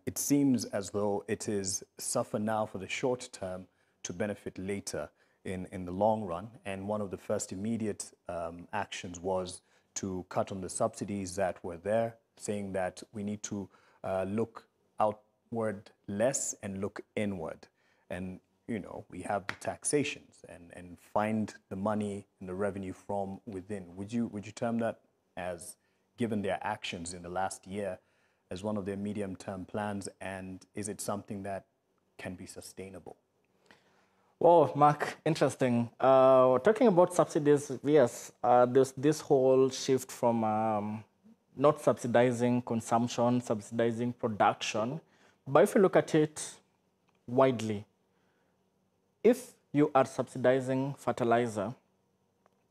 it seems as though it is suffer now for the short term to benefit later in the long run. And one of the first immediate actions was to cut on the subsidies that were there, saying that we need to look outward less and look inward. And, you know, we have the taxations and find the money and the revenue from within. Would you term that as, given their actions in the last year, as one of their medium-term plans, and is it something that can be sustainable? Well, Mark, interesting. Talking about subsidies, yes, there's this whole shift from not subsidizing consumption, subsidizing production. But if you look at it widely, if you are subsidizing fertilizer,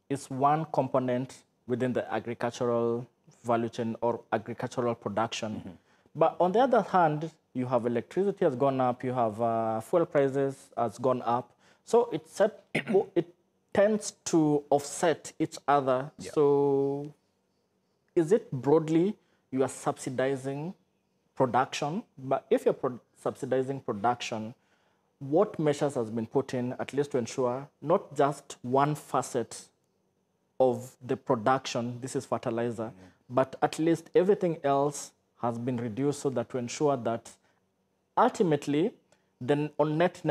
it's one component within the agricultural value chain or agricultural production. Mm-hmm. But on the other hand, you have electricity has gone up, you have fuel prices has gone up. So it tends to offset each other. Yeah. So is it broadly you are subsidizing production? But if you're subsidizing production, what measures has been put in at least to ensure not just one facet of the production, this is fertilizer, but at least everything else has been reduced so that to ensure that ultimately, then on net,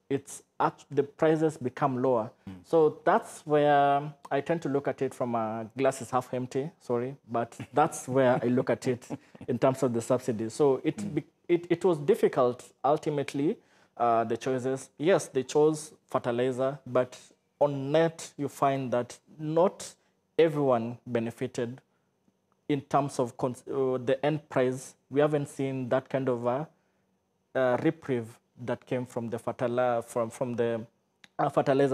the prices become lower. So that's where I tend to look at it from a glass is half empty, sorry, but that's where I look at it in terms of the subsidies. So it was difficult ultimately, the choices. Yes, they chose fertilizer, but on net, you find that not everyone benefited in terms of the end price. We haven't seen that kind of a reprieve that came from the fertilizer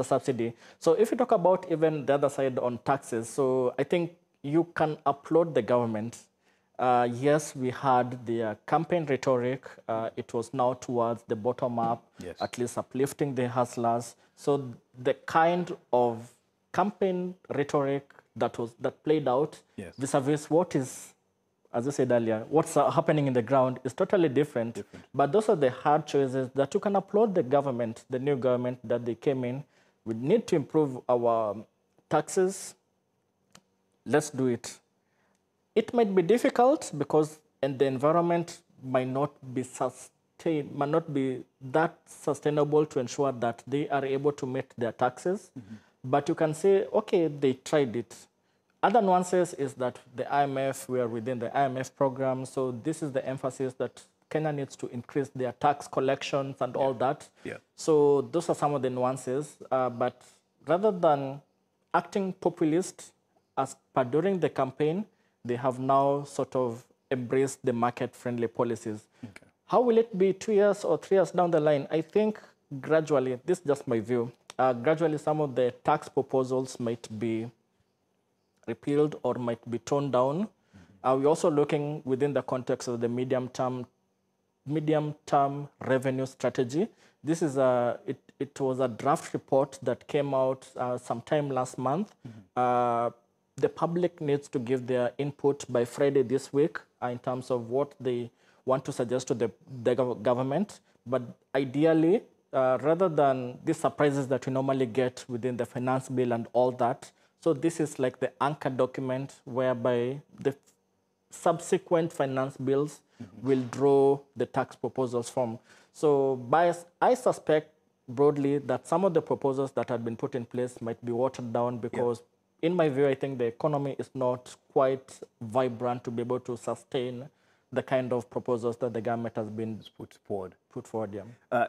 subsidy. So if you talk about even the other side on taxes, so I think you can applaud the government. Yes, we had the campaign rhetoric. It was now towards the bottom up, yes, at least uplifting the hustlers. So the kind of campaign rhetoric that played out, yes, vis-a-vis what is, as I said earlier, what's happening in the ground is totally different. But those are the hard choices that you can applaud the government, the new government that they came in. We need to improve our taxes. Let's do it. It might be difficult because and the environment might not be that sustainable to ensure that they are able to meet their taxes. Mm-hmm. But you can say, okay, they tried it. Other nuances is that the IMF, we are within the IMF program, so this is the emphasis that Kenya needs to increase their tax collections and all that. Yeah. So those are some of the nuances. But rather than acting populist as per during the campaign, they have now sort of embraced the market-friendly policies. Okay. How will it be 2 years or 3 years down the line? I think gradually, this is just my view, gradually some of the tax proposals might be repealed or might be toned down. Mm-hmm. We're also looking within the context of the medium-term revenue strategy. This is it was a draft report that came out sometime last month. Mm-hmm. The public needs to give their input by Friday this week in terms of what they want to suggest to the government. But ideally, rather than these surprises that we normally get within the finance bill and all that, so this is like the anchor document whereby the subsequent finance bills, mm-hmm, will draw the tax proposals from. So I suspect broadly that some of the proposals that had been put in place might be watered down because, yeah, in my view, I think the economy is not quite vibrant to be able to sustain the kind of proposals that the government has been put forward. Yeah.